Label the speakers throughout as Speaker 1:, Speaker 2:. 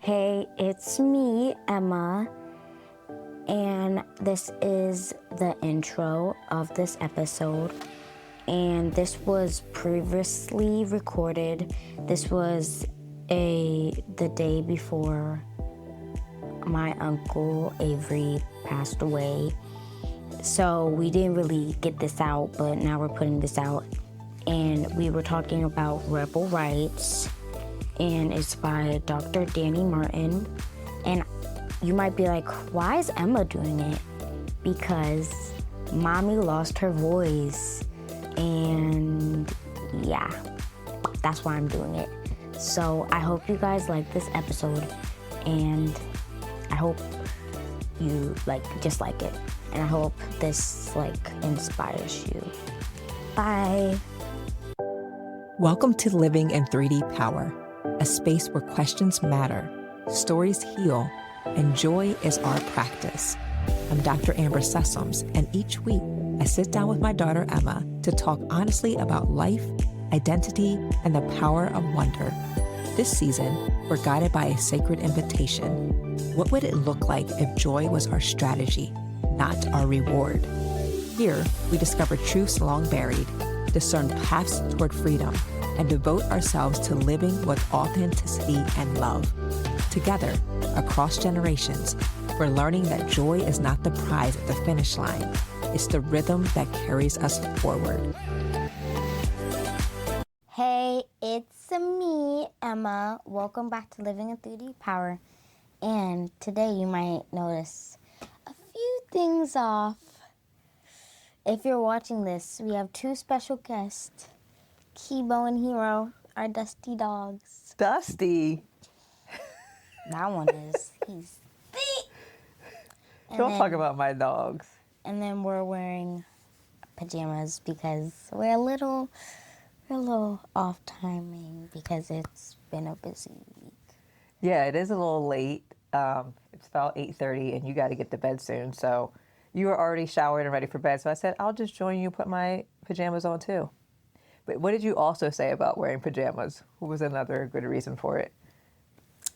Speaker 1: Hey, it's me, Emma, and this is the intro of this episode. And this was previously recorded. This was the day before my uncle Avery passed away. So we didn't really get this out, but now we're putting this out. And we were talking about rebel rights, and it's by Dr. Dani Martin. And you might be like, why is Emma doing it? Because mommy lost her voice, and yeah, that's why I'm doing it. So I hope you guys like this episode, and I hope you just like it, and I hope this inspires you. Bye.
Speaker 2: Welcome to Living in 3D Power, a space where questions matter, stories heal, and joy is our practice. I'm Dr. Amber Sessoms, and each week I sit down with my daughter Emma to talk honestly about life, identity, and the power of wonder. This season, we're guided by a sacred invitation. What would it look like if joy was our strategy, not our reward? Here, we discover truths long buried, discern paths toward freedom, and devote ourselves to living with authenticity and love. Together, across generations, we're learning that joy is not the prize at the finish line. It's the rhythm that carries us forward.
Speaker 1: Hey, it's me, Emma. Welcome back to Living in 3D Power. And today you might notice a few things off. If you're watching this, we have two special guests, Kibou and Hiro, our dusty dogs.
Speaker 3: Dusty?
Speaker 1: That one is. He's thick.
Speaker 3: Don't talk about my dogs.
Speaker 1: And then we're wearing pajamas because we're a little off timing because it's been a busy week.
Speaker 3: Yeah, it is a little late. It's about 8:30 and you got to get to bed soon. So you were already showered and ready for bed. So I said, I'll just join you, put my pajamas on too. But what did you also say about wearing pajamas? What was another good reason for it?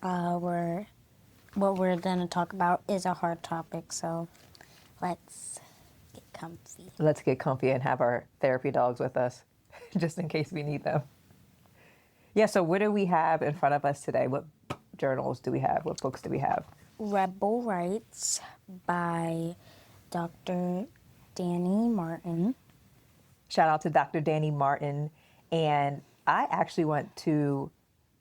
Speaker 1: What we're going to talk about is a hard topic, so let's get comfy.
Speaker 3: Let's get comfy and have our therapy dogs with us, just in case we need them. Yeah, so what do we have in front of us today? What journals do we have? What books do we have?
Speaker 1: Rebel Rights by Dr. Dani Martin.
Speaker 3: Shout out to Dr. Dani Martin. And I actually went to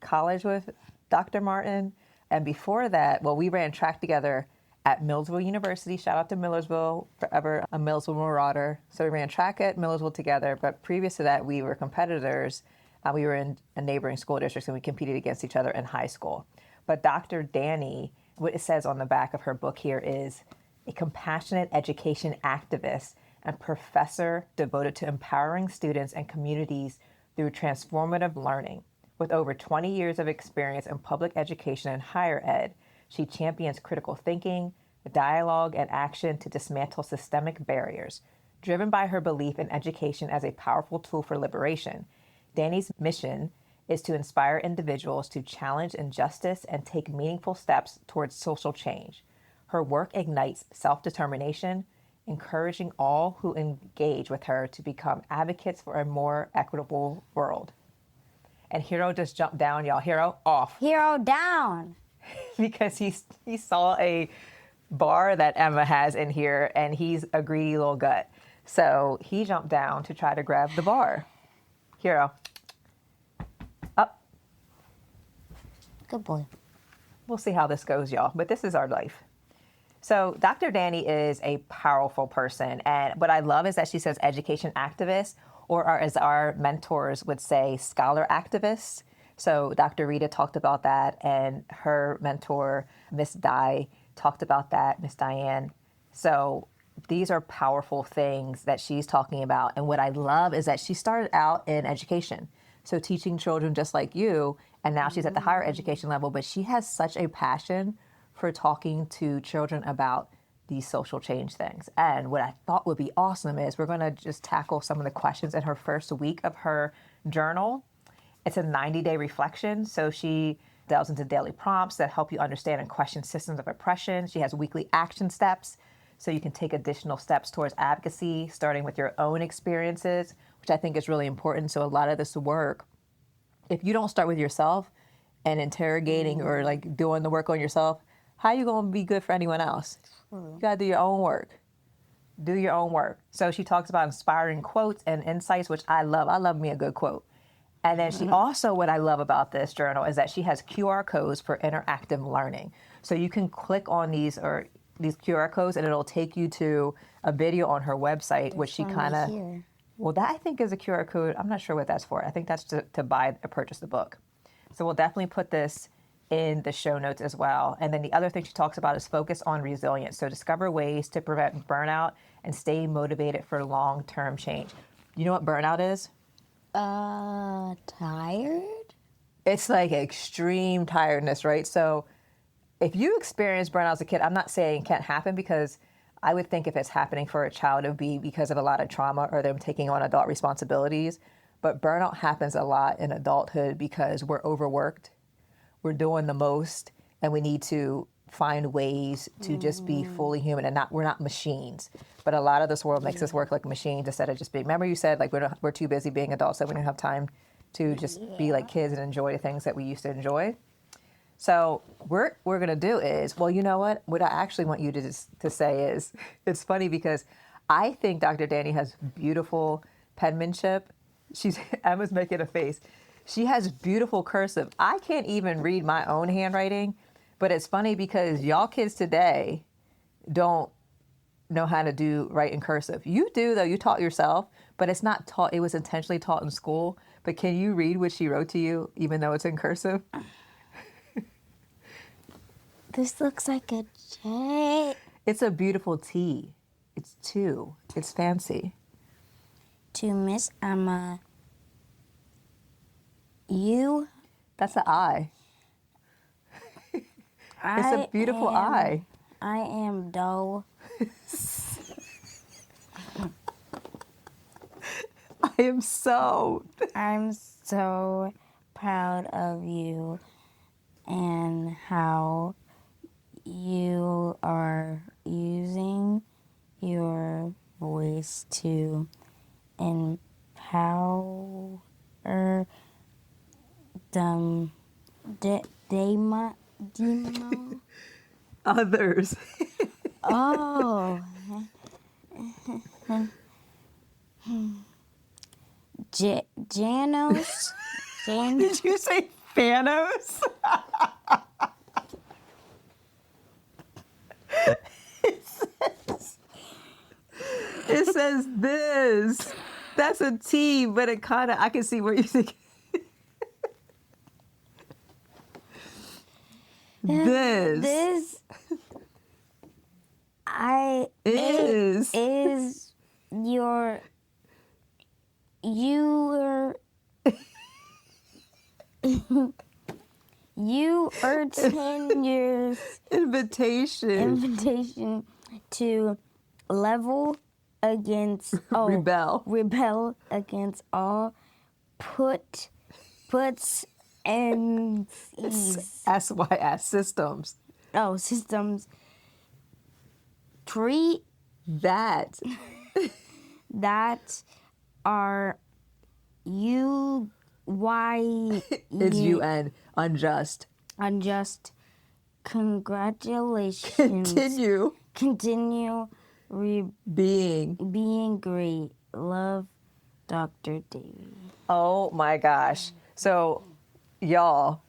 Speaker 3: college with Dr. Martin. And before that, we ran track together at Millersville University. Shout out to Millersville, forever a Millersville marauder. So we ran track at Millersville together. But previous to that, we were competitors. We were in a neighboring school district, and we competed against each other in high school. But Dr. Dani, what it says on the back of her book here is a compassionate education activist and professor devoted to empowering students and communities through transformative learning. With over 20 years of experience in public education and higher ed, she champions critical thinking, dialogue, and action to dismantle systemic barriers. Driven by her belief in education as a powerful tool for liberation, Dani's mission is to inspire individuals to challenge injustice and take meaningful steps towards social change. Her work ignites self-determination, encouraging all who engage with her to become advocates for a more equitable world. And Hiro just jumped down, y'all. Hiro, off.
Speaker 1: Hiro, down.
Speaker 3: Because he saw a bar that Emma has in here, and he's a greedy little gut. So he jumped down to try to grab the bar. Hiro, up.
Speaker 1: Good boy.
Speaker 3: We'll see how this goes, y'all. But this is our life. So Dr. Dani is a powerful person. And what I love is that she says education activist, or as our mentors would say, scholar activists. So Dr. Rita talked about that, and her mentor, Miss Di, talked about that, Miss Diane. So these are powerful things that she's talking about. And what I love is that she started out in education, so teaching children just like you, and now she's at the higher education level, but she has such a passion for talking to children about these social change things. And what I thought would be awesome is we're going to just tackle some of the questions in her first week of her journal. It's a 90-day reflection. So she delves into daily prompts that help you understand and question systems of oppression. She has weekly action steps so you can take additional steps towards advocacy, starting with your own experiences, which I think is really important. So a lot of this work, if you don't start with yourself and interrogating or like doing the work on yourself, how are you going to be good for anyone else? You got to do your own work. Do your own work. So she talks about inspiring quotes and insights, which I love. I love me a good quote. And then she also, what I love about this journal is that she has QR codes for interactive learning. So you can click on these QR codes and it'll take you to a video on her website, which she kind of, well, that I think is a QR code. I'm not sure what that's for. I think that's to buy or purchase the book. So we'll definitely put this in the show notes as well. And then the other thing she talks about is focus on resilience. So discover ways to prevent burnout and stay motivated for long-term change. You know what burnout is?
Speaker 1: Tired?
Speaker 3: It's like extreme tiredness, right? So if you experience burnout as a kid, I'm not saying it can't happen, because I would think if it's happening for a child, it would be because of a lot of trauma or them taking on adult responsibilities. But burnout happens a lot in adulthood because we're overworked, we're doing the most, and we need to find ways to just be fully human, and we're not machines. But a lot of this world makes us work like machines instead of just being, remember you said like we're too busy being adults that we don't have time to just be like kids and enjoy the things that we used to enjoy. So what we're going to do is, well, you know what I actually want you to say is, it's funny because I think Dr. Dani has beautiful penmanship. Emma's making a face. She has beautiful cursive. I can't even read my own handwriting, but it's funny because y'all kids today don't know how to write in cursive. You do, though. You taught yourself, but it's not taught. It was intentionally taught in school. But can you read what she wrote to you, even though it's in cursive?
Speaker 1: This looks like a J.
Speaker 3: It's a beautiful T. It's two. It's fancy.
Speaker 1: To Miss Emma, you.
Speaker 3: That's an I. It's a beautiful I.
Speaker 1: I am dull.
Speaker 3: I'm so
Speaker 1: proud of you and how you are using your voice to empower them, demo.
Speaker 3: Others.
Speaker 1: Oh. Janos?
Speaker 3: Did you say Thanos? It says this. That's a T, but it kind of, I can see where you think. This
Speaker 1: is your you are 10 years invitation to level against rebel against all puts and
Speaker 3: SYS systems.
Speaker 1: Oh, systems. Treat
Speaker 3: that
Speaker 1: are you why
Speaker 3: is UN unjust.
Speaker 1: Congratulations. Continue being great. Love, Dr. Davy.
Speaker 3: Oh my gosh. So y'all,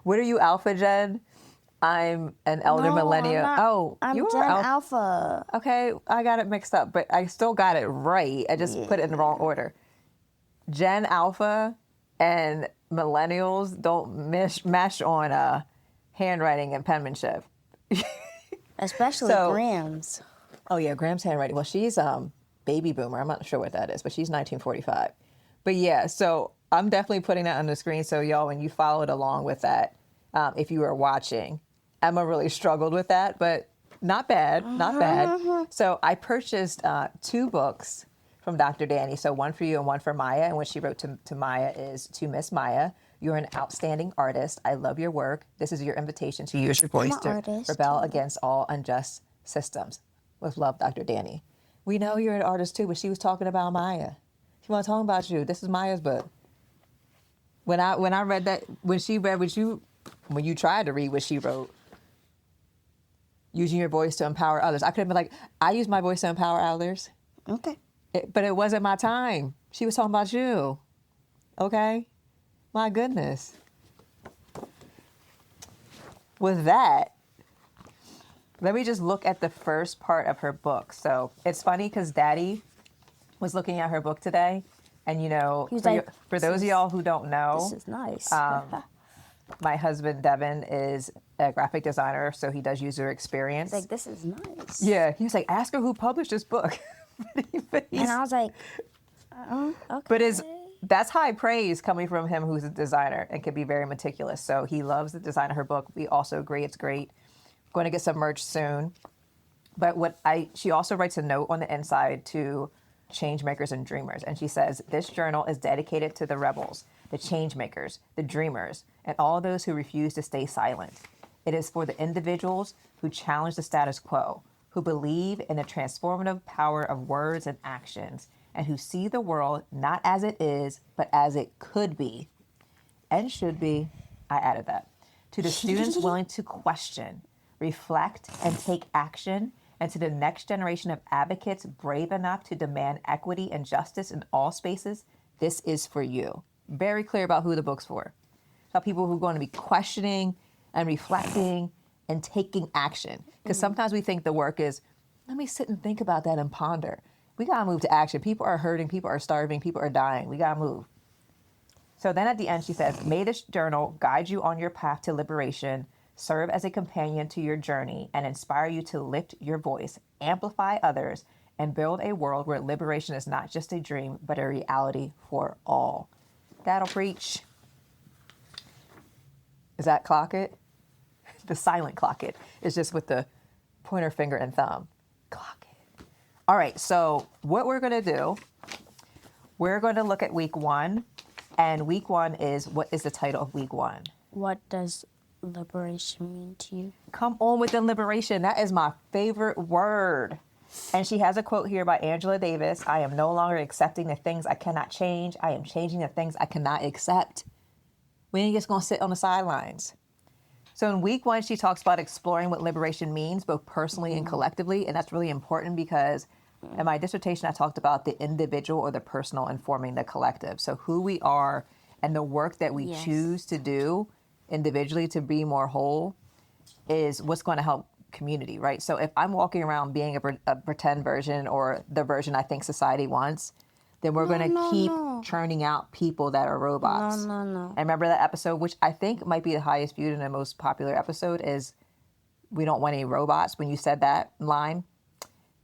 Speaker 3: what are you, Alpha Gen? I'm an elder millennial.
Speaker 1: I'm
Speaker 3: you
Speaker 1: Gen
Speaker 3: are
Speaker 1: Alpha.
Speaker 3: Okay, I got it mixed up, but I still got it right. I just put it in the wrong order. Gen Alpha and millennials don't mesh on handwriting and penmanship.
Speaker 1: Especially Graham's.
Speaker 3: Oh yeah, Graham's handwriting. Well, she's baby boomer. I'm not sure what that is, but she's 1945. But yeah, so I'm definitely putting that on the screen so y'all, when you followed along with that, if you were watching, Emma really struggled with that, but not bad. So I purchased 2 books from Dr. Dani. So one for you and one for Maya. And what she wrote to Maya is, to Miss Maya, You're an outstanding artist. I love your work. This is your invitation to use your voice to rebel against all unjust systems. With love, Dr. Dani. We know you're an artist too, but she was talking about Maya. She wasn't talking about you. This is Maya's book. When I read that, when you tried to read what she wrote, using your voice to empower others, I could have been like, I use my voice to empower others.
Speaker 1: Okay.
Speaker 3: But it wasn't my time. She was talking about you. Okay? My goodness. With that, let me just look at the first part of her book. So it's funny because Daddy was looking at her book today. And, you know, for those of y'all who don't know,
Speaker 1: this is nice.
Speaker 3: my husband, Devin, is a graphic designer, so he does user experience.
Speaker 1: Like, this is nice.
Speaker 3: Yeah. He was like, ask her who published this book.
Speaker 1: And I was like, okay.
Speaker 3: But that's high praise coming from him, who's a designer and can be very meticulous. So he loves the design of her book. We also agree it's great. Going to get some merch soon. But she also writes a note on the inside to change makers and dreamers. And she says, this journal is dedicated to the rebels, the change makers, the dreamers, and all those who refuse to stay silent. It is for the individuals who challenge the status quo, who believe in the transformative power of words and actions, and who see the world not as it is, but as it could be and should be. I added that. To the students willing to question, reflect, and take action, and to the next generation of advocates brave enough to demand equity and justice in all spaces, this is for you. Very clear about who the book's for. About people who are going to be questioning and reflecting and taking action. Because sometimes we think the work is, let me sit and think about that and ponder. We got to move to action. People are hurting. People are starving. People are dying. We got to move. So then at the end, she says, may this journal guide you on your path to liberation, serve as a companion to your journey, and inspire you to lift your voice, amplify others, and build a world where liberation is not just a dream, but a reality for all. That'll preach. Is that clock it? The silent clock it is just with the pointer finger and thumb. Clock it. All right, so what we're going to do, we're going to look at week 1. And week 1 is, what is the title of week 1?
Speaker 1: What does liberation mean to you?
Speaker 3: Come on with the liberation. That is my favorite word. And she has a quote here by Angela Davis. I am no longer accepting the things I cannot change. I am changing the things I cannot accept. We ain't just going to sit on the sidelines. So in week 1, she talks about exploring what liberation means, both personally and collectively. And that's really important because in my dissertation, I talked about the individual or the personal informing the collective. So who we are and the work that we choose to do individually to be more whole is what's going to help community, right? So if I'm walking around being a pretend version or the version I think society wants, then we're going to keep churning out people that are robots.
Speaker 1: No.
Speaker 3: And remember that episode, which I think might be the highest viewed and the most popular episode, is we don't want any robots. When you said that line,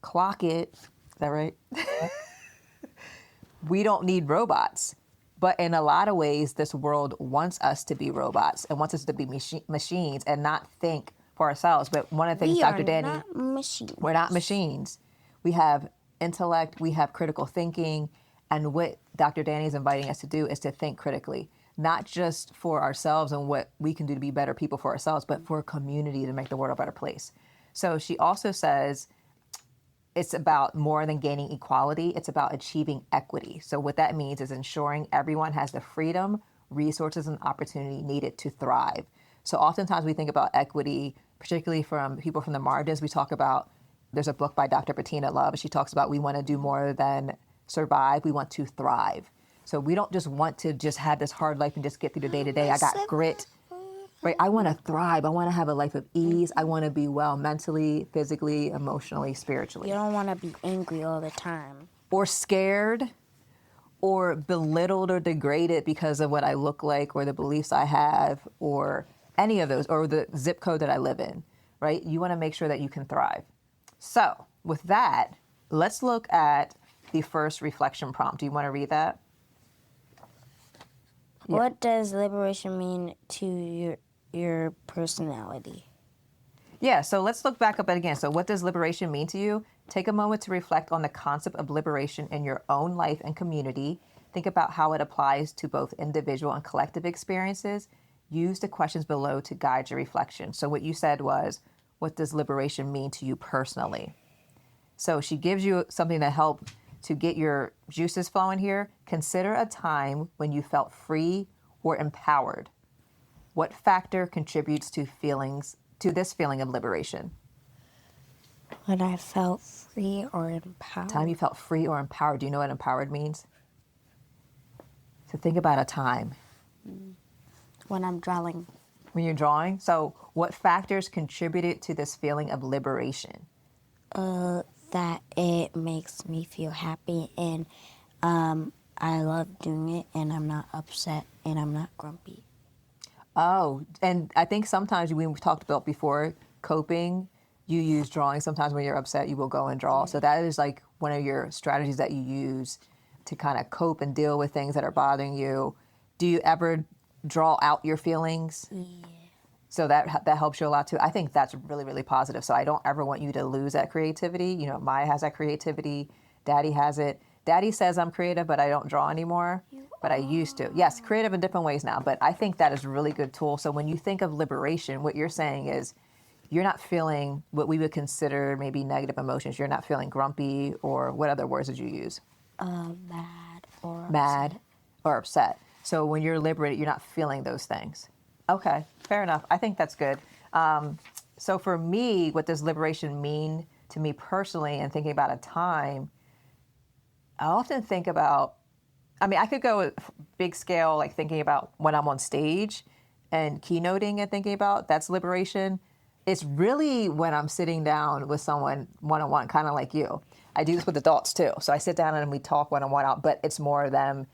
Speaker 3: clock it. Is that right? We don't need robots. But in a lot of ways, this world wants us to be robots and wants us to be machines and not think for ourselves. But one of the things, Dr. Dani, we're not machines. We have intellect, we have critical thinking, and what Dr. Dani is inviting us to do is to think critically, not just for ourselves and what we can do to be better people for ourselves, but for a community to make the world a better place. So she also says it's about more than gaining equality. It's about achieving equity. So what that means is ensuring everyone has the freedom, resources, and opportunity needed to thrive. So oftentimes we think about equity, particularly from people from the margins. We talk about, there's a book by Dr. Bettina Love. She talks about we want to do more than survive. We want to thrive. So we don't just want to just have this hard life and just get through the day to day. I got grit. Right? I want to thrive. I want to have a life of ease. I want to be well mentally, physically, emotionally, spiritually.
Speaker 1: You don't want to be angry all the time.
Speaker 3: Or scared or belittled or degraded because of what I look like or the beliefs I have or any of those or the zip code that I live in, right? You want to make sure that you can thrive. So with that, let's look at the first reflection prompt. Do you want to read that?
Speaker 1: What does liberation mean to your personality?
Speaker 3: Yeah, so let's look back up again. So what does liberation mean to you? Take a moment to reflect on the concept of liberation in your own life and community. Think about how it applies to both individual and collective experiences. Use the questions below to guide your reflection. So what you said was, what does liberation mean to you personally? So she gives you something to help to get your juices flowing here. Consider a time when you felt free or empowered. What factor contributes to this feeling of liberation?
Speaker 1: When I felt free or empowered.
Speaker 3: Time you felt free or empowered. Do you know what empowered means? So think about a time.
Speaker 1: When I'm drawing.
Speaker 3: When you're drawing. So what factors contributed to this feeling of liberation?
Speaker 1: That it makes me feel happy, and I love doing it, and I'm not upset, and I'm not grumpy.
Speaker 3: Oh, and I think sometimes we've talked about before, coping, you use drawing. Sometimes when you're upset, you will go and draw. So that is like one of your strategies that you use to kind of cope and deal with things that are bothering you. Do you ever draw out your feelings?
Speaker 1: Yeah.
Speaker 3: So that helps you a lot too. I think that's really, really positive. So I don't ever want you to lose that creativity. You know, Maya has that creativity. Daddy has it. Daddy says I'm creative, but I don't draw anymore. But I used to. Yes, creative in different ways now. But I think that is a really good tool. So when you think of liberation, what you're saying is you're not feeling what we would consider maybe negative emotions. You're not feeling grumpy, or what other words did you use?
Speaker 1: Mad
Speaker 3: or upset. So when you're liberated, you're not feeling those things. Okay, fair enough. I think that's good. So for me, what does liberation mean to me personally, and thinking about a time, I often think about, I could go with big scale, like thinking about when I'm on stage and keynoting and thinking about that's liberation. It's really when I'm sitting down with someone one-on-one, kind of like you. I do this with adults too. So I sit down and we talk one-on-one out, but it's more them,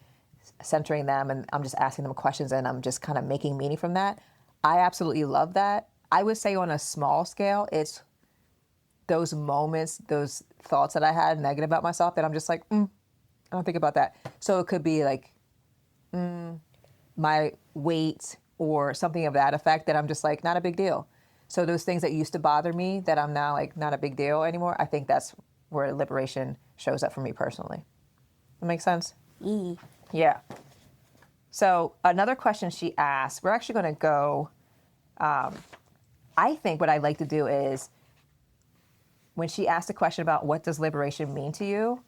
Speaker 3: centering them, and I'm just asking them questions, and I'm just kind of making meaning from that. I absolutely love that. I would say on a small scale, it's those moments, those thoughts that I had negative about myself that I'm just like, I don't think about that. So it could be like my weight or something of that effect that I'm just like, not a big deal. So those things that used to bother me that I'm now like, not a big deal anymore, I think that's where liberation shows up for me personally. That makes sense? Yeah. So another question she asked, we're actually going to go, I think what I'd like to do is, when she asked a question about what does liberation mean to you,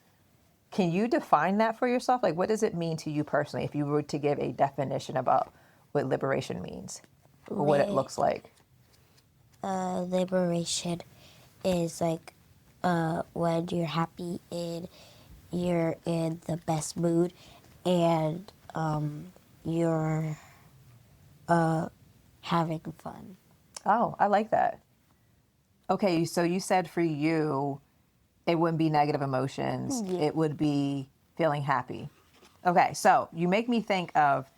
Speaker 3: can you define that for yourself? Like, what does it mean to you personally, if you were to give a definition about what liberation means, or what it looks like?
Speaker 1: Liberation is like when you're happy and you're in the best mood, and you're having fun.
Speaker 3: Oh, I like that. Okay, so you said for you, it wouldn't be negative emotions.
Speaker 1: Yeah.
Speaker 3: It would be feeling happy. Okay, so you make me think of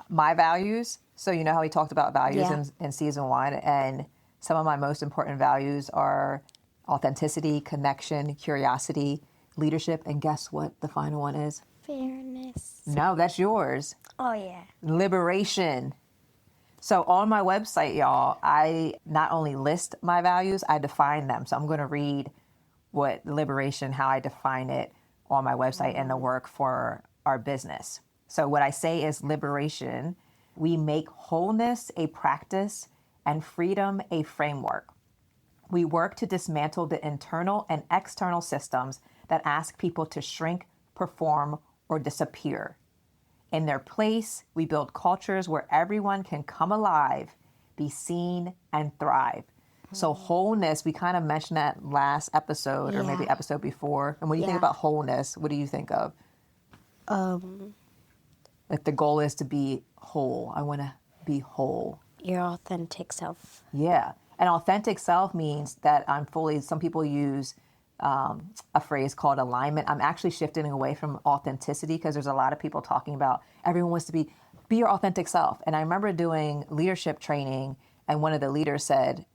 Speaker 3: my values. So you know how we talked about values in season 1, and some of my most important values are authenticity, connection, curiosity, leadership, and guess what the final one is?
Speaker 1: Fairness.
Speaker 3: No, that's yours.
Speaker 1: Oh, yeah.
Speaker 3: Liberation. So on my website, y'all, I not only list my values, I define them. So I'm going to read what liberation, how I define it on my website and the work for our business. So what I say is liberation. We make wholeness a practice and freedom a framework. We work to dismantle the internal and external systems that ask people to shrink, perform, or disappear. In their place, we build cultures where everyone can come alive, be seen, and thrive. So wholeness, we kind of mentioned that last episode or maybe episode before. And when you think about wholeness, what do you think of? Like the goal is to be whole. I want to be whole.
Speaker 1: Your authentic self.
Speaker 3: Yeah. And authentic self means that I'm fully, some people use a phrase called alignment. I'm actually shifting away from authenticity because there's a lot of people talking about everyone wants to be your authentic self. And I remember doing leadership training, and one of the leaders said,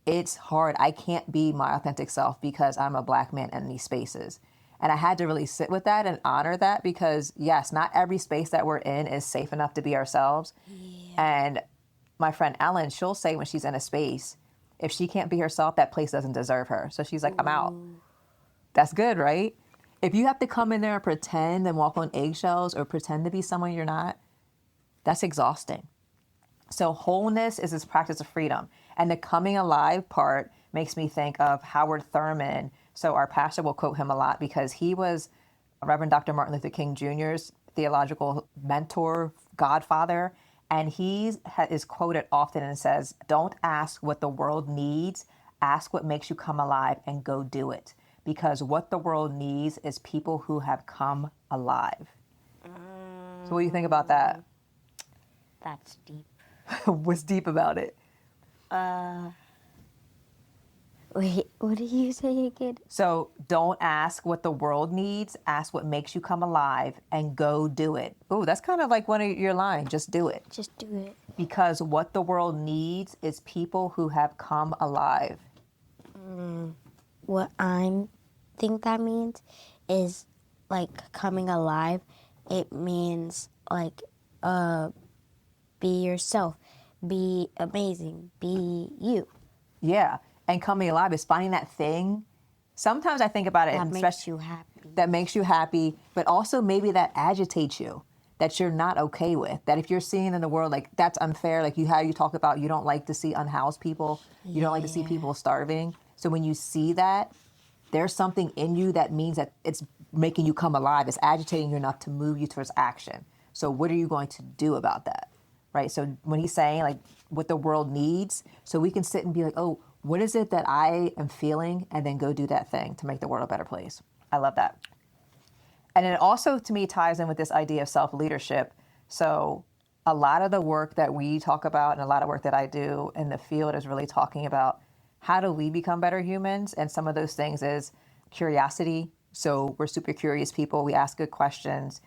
Speaker 3: it's hard. I can't be my authentic self because I'm a Black man in these spaces. And I had to really sit with that and honor that because, yes, not every space that we're in is safe enough to be ourselves. Yeah. And my friend Ellen, she'll say when she's in a space, if she can't be herself, that place doesn't deserve her. So she's like, I'm out. That's good, right? If you have to come in there and pretend and walk on eggshells or pretend to be someone you're not, that's exhausting. So wholeness is this practice of freedom. And the coming alive part makes me think of Howard Thurman. So our pastor will quote him a lot because he was Reverend Dr. Martin Luther King Jr.'s theological mentor, godfather. And he is quoted often and says, don't ask what the world needs, ask what makes you come alive and go do it. Because what the world needs is people who have come alive. So what do you think about that?
Speaker 1: That's deep.
Speaker 3: What's deep about it?
Speaker 1: Wait, what did you say again?
Speaker 3: So don't ask what the world needs, ask what makes you come alive and go do it. Oh, that's kind of like one of your lines, just do it.
Speaker 1: Just do it.
Speaker 3: Because what the world needs is people who have come alive.
Speaker 1: What I think that means is like coming alive. It means like be yourself, be amazing, be you.
Speaker 3: Yeah. And coming alive is finding that thing. Sometimes I think about it.
Speaker 1: That
Speaker 3: and
Speaker 1: makes you happy.
Speaker 3: That makes you happy, but also maybe that agitates you, that you're not okay with. That if you're seeing in the world, like that's unfair, like how you talk about you don't like to see unhoused people, you don't like to see people starving. So when you see that, there's something in you that means that it's making you come alive. It's agitating you enough to move you towards action. So what are you going to do about that? Right? So when he's saying like what the world needs, so we can sit and be like, oh, what is it that I am feeling? And then go do that thing to make the world a better place. I love that. And it also, to me, ties in with this idea of self-leadership. So a lot of the work that we talk about and a lot of work that I do in the field is really talking about how do we become better humans? And some of those things is curiosity. So we're super curious people. We ask good questions.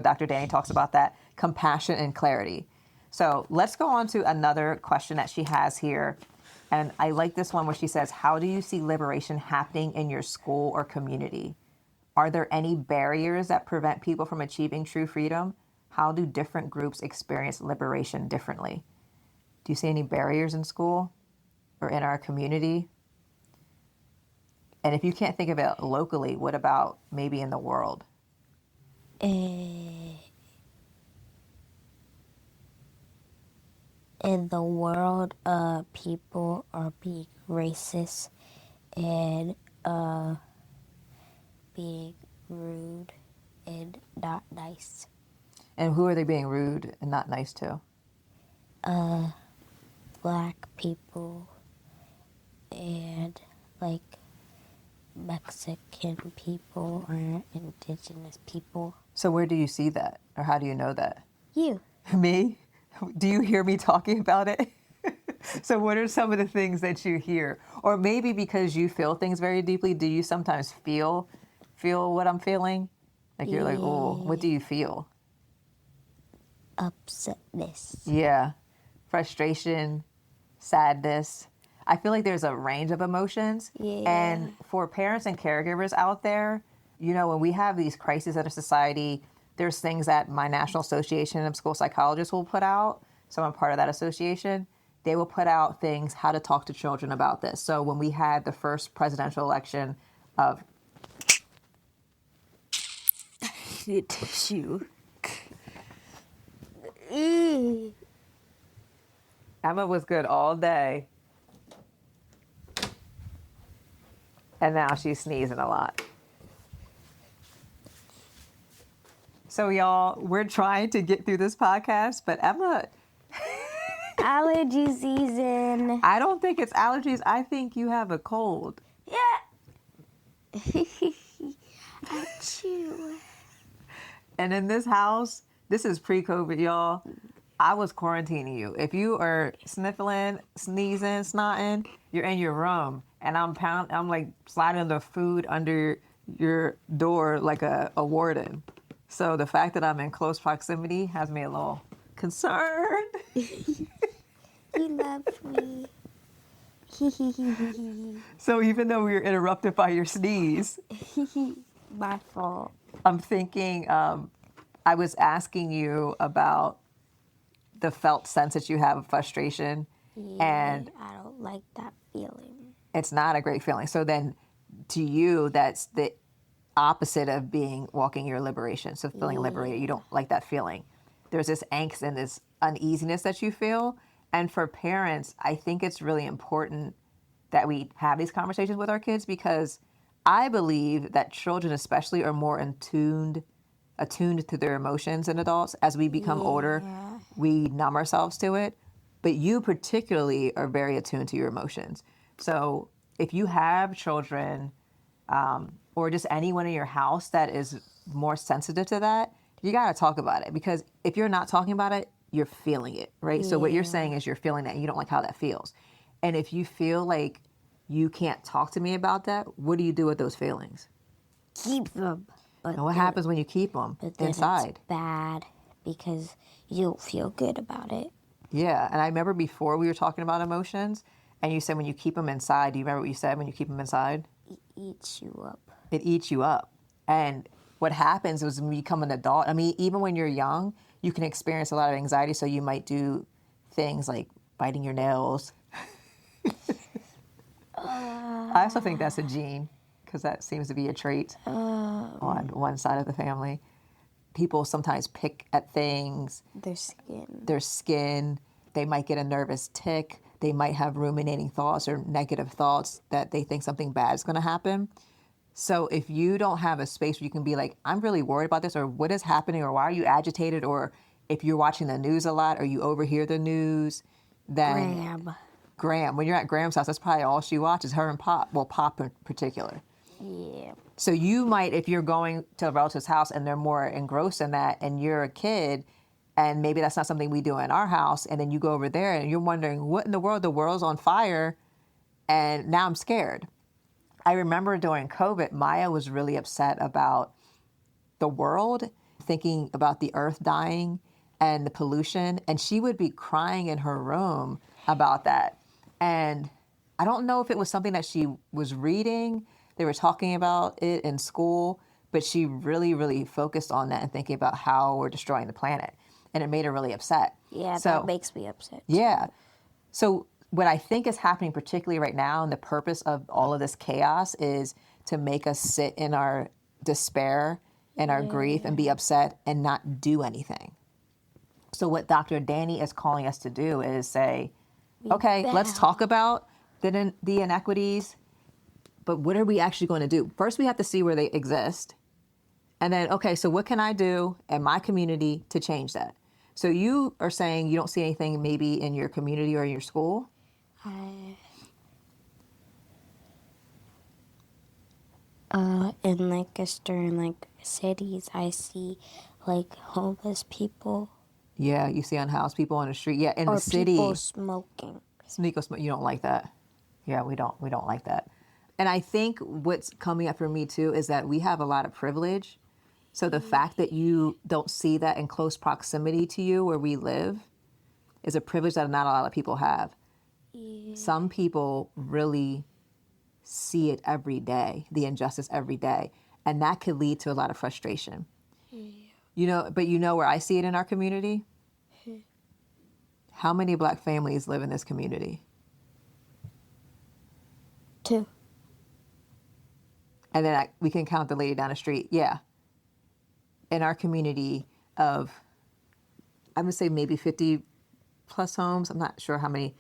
Speaker 3: Dr. Dani talks about that. Compassion and clarity. So let's go on to another question that she has here. And I like this one where she says, how do you see liberation happening in your school or community? Are there any barriers that prevent people from achieving true freedom? How do different groups experience liberation differently? Do you see any barriers in school or in our community? And if you can't think of it locally, what about maybe in the world?
Speaker 1: In the world, people are being racist and being rude and not nice.
Speaker 3: And who are they being rude and not nice to?
Speaker 1: Black people and like Mexican people or indigenous people.
Speaker 3: So where do you see that? Or how do you know that?
Speaker 1: You.
Speaker 3: Me? Do you hear me talking about it? So what are some of the things that you hear? Or maybe because you feel things very deeply, do you sometimes feel what I'm feeling? Like you're like, oh, what do you feel?
Speaker 1: Upsetness.
Speaker 3: Yeah. Frustration, sadness. I feel like there's a range of emotions.
Speaker 1: Yeah.
Speaker 3: And for parents and caregivers out there, you know, when we have these crises in a society, there's things that my National Association of School Psychologists will put out. So I'm part of that association. They will put out things, how to talk to children about this. So when we had the first presidential election of...
Speaker 1: Tissue.
Speaker 3: Emma was good all day. And now she's sneezing a lot. So y'all, we're trying to get through this podcast, but Emma...
Speaker 1: Allergy season.
Speaker 3: I don't think it's allergies. I think you have a cold.
Speaker 1: Yeah. Achoo.
Speaker 3: And in this house, this is pre-COVID, y'all. I was quarantining you. If you are sniffling, sneezing, snotting, you're in your room. And I'm like sliding the food under your door like a warden. So the fact that I'm in close proximity has me a little concerned.
Speaker 1: He loves me.
Speaker 3: So even though we were interrupted by your sneeze,
Speaker 1: My fault.
Speaker 3: I'm thinking, I was asking you about the felt sense that you have of frustration.
Speaker 1: Yeah,
Speaker 3: And
Speaker 1: I don't like that feeling.
Speaker 3: it's not a great feeling. So then to you, that's the opposite of walking your liberation. So feeling liberated, you don't like that feeling. There's this angst and this uneasiness that you feel. And for parents, I think it's really important that we have these conversations with our kids, because I believe that children especially are more attuned to their emotions than adults. As we become older, we numb ourselves to it. But you particularly are very attuned to your emotions. So if you have children or just anyone in your house that is more sensitive to that, you got to talk about it. Because if you're not talking about it, you're feeling it, right? So what you're saying is you're feeling that and you don't like how that feels. And if you feel like you can't talk to me about that, what do you do with those feelings?
Speaker 1: Keep them. But
Speaker 3: And what happens when you keep them inside?
Speaker 1: It's bad because you don't feel good about it.
Speaker 3: Yeah. And I remember before we were talking about emotions, and you said when you keep them inside, do you remember what you said when you keep them inside?
Speaker 1: It eats you up.
Speaker 3: It eats you up. And what happens is when you become an adult, I mean, even when you're young, you can experience a lot of anxiety. So you might do things like biting your nails. I also think that's a gene, because that seems to be a trait on one side of the family. People sometimes pick at things. Their skin. They might get a nervous tick. They might have ruminating thoughts or negative thoughts that they think something bad is going to happen. So if you don't have a space where you can be like, I'm really worried about this, or what is happening, or why are you agitated, or if you're watching the news a lot or you overhear the news, then Graham, when you're at Graham's house, that's probably all she watches, her and Pop. Well, Pop in particular.
Speaker 1: Yeah.
Speaker 3: So you might, if you're going to a relative's house and they're more engrossed in that, and you're a kid, and maybe that's not something we do in our house, and then you go over there and you're wondering, what in the world's on fire, and now I'm scared. I remember during COVID, Maya was really upset about the world, thinking about the earth dying and the pollution, and she would be crying in her room about that. And I don't know if it was something that she was reading, they were talking about it in school, but she really, really focused on that and thinking about how we're destroying the planet. And it made her really upset.
Speaker 1: Yeah, that makes me upset.
Speaker 3: Yeah. So what I think is happening particularly right now, and the purpose of all of this chaos, is to make us sit in our despair and our grief and be upset and not do anything. So what Dr. Dani is calling us to do is say, okay, let's talk about the inequities, but what are we actually going to do? First, we have to see where they exist. And then, okay, so what can I do in my community to change that? So you are saying you don't see anything maybe in your community or in your school?
Speaker 1: In like certain cities, I see like homeless people.
Speaker 3: Yeah, you see unhoused people on the street. Yeah, in the city.
Speaker 1: Or people smoking.
Speaker 3: You don't like that. Yeah, we don't like that. And I think what's coming up for me too is that we have a lot of privilege. So the fact that you don't see that in close proximity to you where we live is a privilege that not a lot of people have. Yeah. Some people really see it every day, the injustice every day, and that could lead to a lot of frustration. Yeah. But where I see it in our community? How many Black families live in this community?
Speaker 1: 2.
Speaker 3: And then we can count the lady down the street. Yeah. In our community of, I would say maybe 50 plus homes. I'm not sure how many.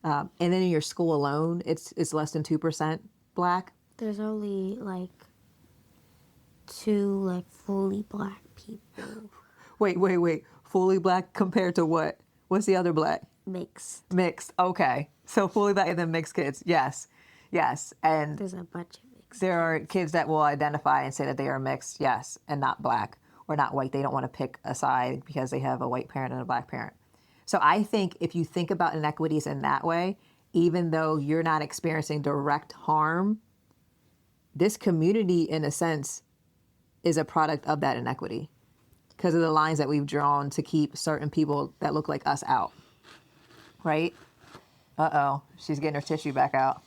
Speaker 3: And then in your school alone, it's less than 2% Black.
Speaker 1: There's only 2 fully Black people.
Speaker 3: Wait. Fully Black compared to what? What's the other Black? Mixed. Okay. So fully Black and then mixed kids. Yes. And
Speaker 1: there's a bunch of mixed.
Speaker 3: There are kids that will identify and say that they are mixed, yes, and not Black or not white. They don't want to pick a side because they have a white parent and a Black parent. So I think if you think about inequities in that way, even though you're not experiencing direct harm, this community, in a sense, is a product of that inequity because of the lines that we've drawn to keep certain people that look like us out, right? Uh-oh, she's getting her tissue back out.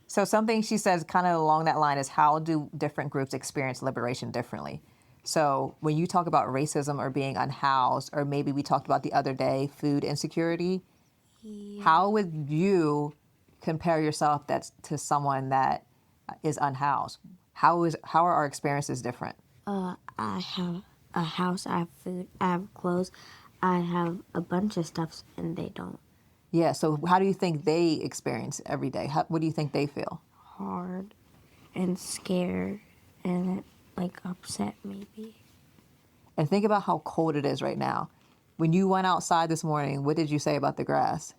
Speaker 3: So something she says kind of along that line is, how do different groups experience liberation differently? So when you talk about racism or being unhoused, or maybe we talked about the other day, food insecurity, how would you compare yourself to someone that is unhoused? How are our experiences different?
Speaker 1: I have a house, I have food, I have clothes, I have a bunch of stuff, and they don't.
Speaker 3: Yeah, so how do you think they experience every day? What do you think they feel?
Speaker 1: Hard and scared and like upset maybe.
Speaker 3: And think about how cold it is right now. When you went outside this morning, what did you say about the grass?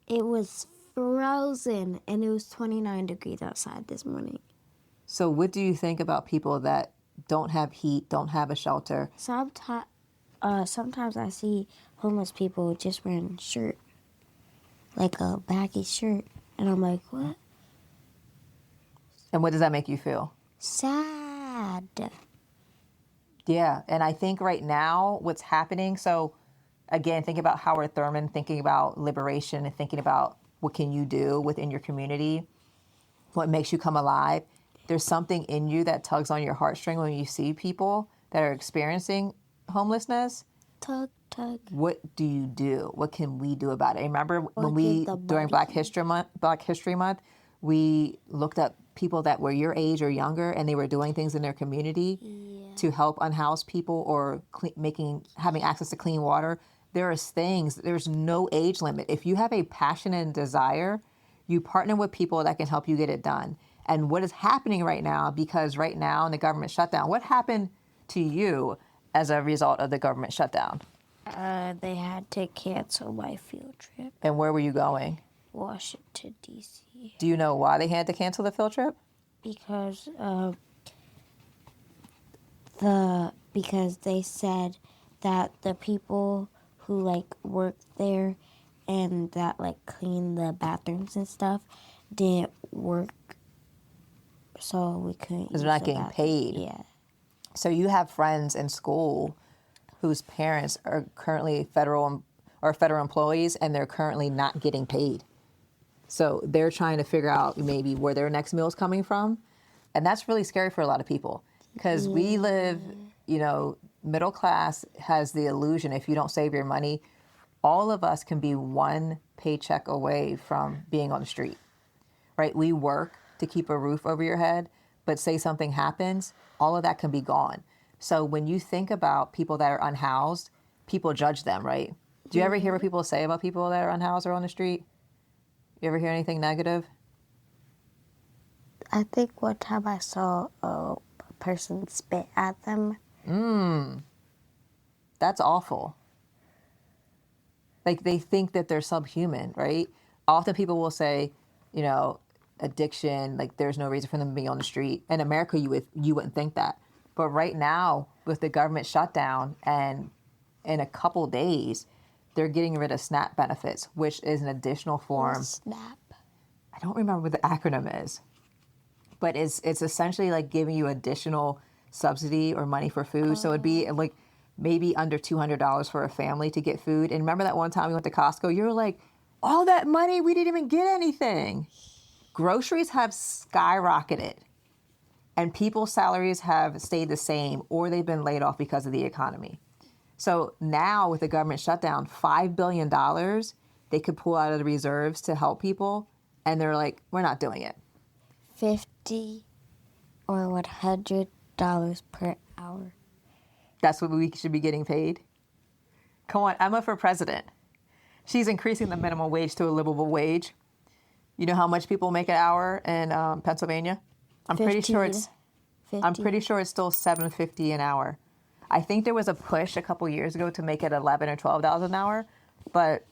Speaker 1: It was frozen and it was 29 degrees outside this morning.
Speaker 3: So what do you think about people that don't have heat, don't have a shelter?
Speaker 1: Sometimes I see homeless people just wearing a shirt, like a baggy shirt, and I'm like, what?
Speaker 3: And what does that make you feel?
Speaker 1: Sad.
Speaker 3: Yeah, and I think right now what's happening, so again, think about Howard Thurman, thinking about liberation and thinking about what can you do within your community, what makes you come alive. There's something in you that tugs on your heartstring when you see people that are experiencing homelessness.
Speaker 1: Tug, tug.
Speaker 3: What do you do? What can we do about it? Remember when
Speaker 1: give the
Speaker 3: during Black History Month, we looked up people that were your age or younger, and they were doing things in their community to help unhoused people or having access to clean water. There's no age limit. If you have a passion and desire, you partner with people that can help you get it done. And what is happening right now, because right now in the government shutdown, what happened to you as a result of the government shutdown?
Speaker 1: They had to cancel my field trip.
Speaker 3: And where were you going?
Speaker 1: Washington, D.C.
Speaker 3: Do you know why they had to cancel the field trip?
Speaker 1: Because they said that the people who like work there and that like clean the bathrooms and stuff didn't work, so we couldn't.
Speaker 3: Because they're not getting paid.
Speaker 1: Yeah.
Speaker 3: So you have friends in school whose parents are currently federal employees, and they're currently not getting paid. So they're trying to figure out maybe where their next meal is coming from. And that's really scary for a lot of people, because we live, middle class has the illusion, if you don't save your money, all of us can be one paycheck away from being on the street, right? We work to keep a roof over your head, but say something happens, all of that can be gone. So when you think about people that are unhoused, people judge them, right? Do you ever hear what people say about people that are unhoused or on the street? You ever hear anything negative?
Speaker 1: I think one time I saw a person spit at them.
Speaker 3: That's awful. Like, they think that they're subhuman, right? Often people will say, addiction, like there's no reason for them to be on the street. In America, you wouldn't think that. But right now, with the government shutdown, and in a couple days, they're getting rid of SNAP benefits, which is an additional form.
Speaker 1: SNAP.
Speaker 3: I don't remember what the acronym is, but it's essentially like giving you additional subsidy or money for food. So it'd be like maybe under $200 for a family to get food. And remember that one time we went to Costco, you were like, all that money, we didn't even get anything. Groceries have skyrocketed, and people's salaries have stayed the same, or they've been laid off because of the economy. So now with the government shutdown, $5 billion they could pull out of the reserves to help people, and they're like, we're not doing it.
Speaker 1: $50 or $100 per hour.
Speaker 3: That's what we should be getting paid? Come on, Emma for president. She's increasing the minimum wage to a livable wage. You know how much people make an hour in Pennsylvania? I'm pretty sure it's still $7.50 an hour. I think there was a push a couple years ago to make it $11 or $12 an hour, but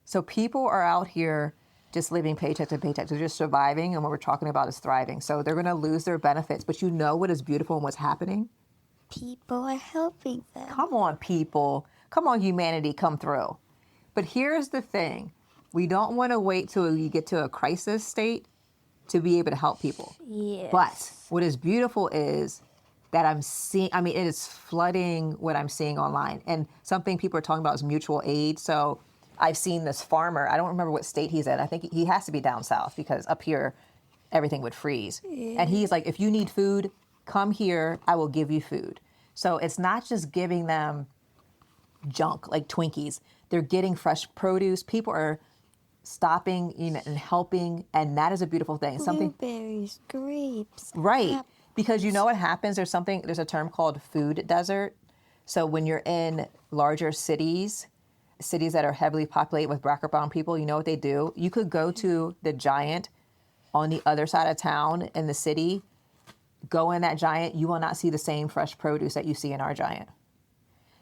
Speaker 3: so people are out here just living paycheck to paycheck. They're just surviving, and what we're talking about is thriving. So they're going to lose their benefits, but you know what is beautiful and what's happening?
Speaker 1: People are helping them.
Speaker 3: Come on, people. Come on, humanity, come through. But here's the thing. We don't want to wait till you get to a crisis state to be able to help people.
Speaker 1: Yes.
Speaker 3: But what is beautiful is that it is flooding what I'm seeing online. And something people are talking about is mutual aid. So I've seen this farmer, I don't remember what state he's in. I think he has to be down south, because up here, everything would freeze. Yeah. And he's like, if you need food, come here, I will give you food. So it's not just giving them junk like Twinkies. They're getting fresh produce. People are stopping, and helping, and that is a beautiful thing. Something
Speaker 1: Blueberries, grapes.
Speaker 3: right, because you know what happens. There's a term called food desert. So when you're in larger cities that are heavily populated with Black or brown people, you know what they do? You could go to the Giant on the other side of town in the city, go in that Giant, you will not see the same fresh produce that you see in our Giant.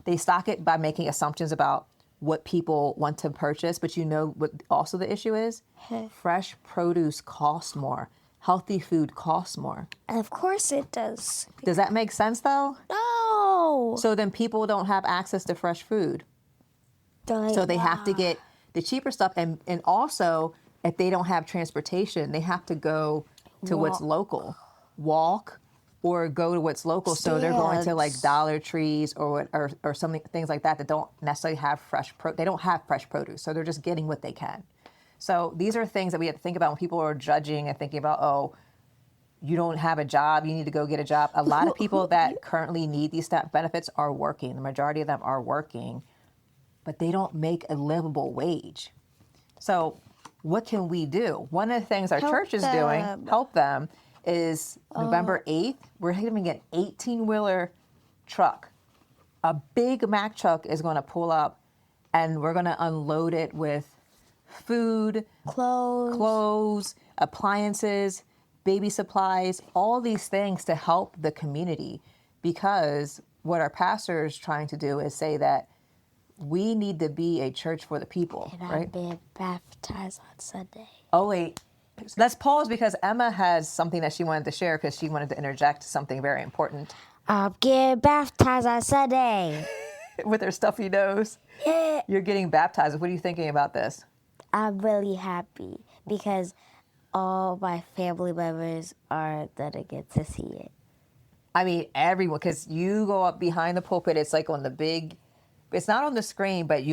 Speaker 3: They stock it by making assumptions about what people want to purchase, but you know what also the issue is? Fresh produce costs more. Healthy food costs more.
Speaker 1: Of course it does.
Speaker 3: Does that make sense though?
Speaker 1: No.
Speaker 3: So then people don't have access to fresh food. So they have to get the cheaper stuff. And also, if they don't have transportation, they have to go to what's local. Walk or go to what's local. So they're going to like Dollar Trees or something, things like that don't necessarily have they don't have fresh produce. So they're just getting what they can. So these are things that we have to think about when people are judging and thinking about, oh, you don't have a job, you need to go get a job. A lot of people that currently need these SNAP benefits are working. The majority of them are working, but they don't make a livable wage. So what can we do? One of the things our church is doing, help them, is November 8th, we're having an 18-wheeler truck. A big Mack truck is going to pull up, and we're going to unload it with food, clothes, appliances, baby supplies, all these things to help the community. Because what our pastor is trying to do is say that we need to be a church for the people,
Speaker 1: and
Speaker 3: right?
Speaker 1: I'll be baptized on Sunday.
Speaker 3: Oh, wait. Let's pause because Emma has something that she wanted to share because she wanted to interject something very important.
Speaker 1: I'll get baptized on Sunday.
Speaker 3: With her stuffy nose.
Speaker 1: Yeah.
Speaker 3: You're getting baptized. What are you thinking about this?
Speaker 1: I'm really happy because all my family members are gonna get to see it.
Speaker 3: I mean, everyone, because you go up behind the pulpit. It's like on the big, it's not on the screen, but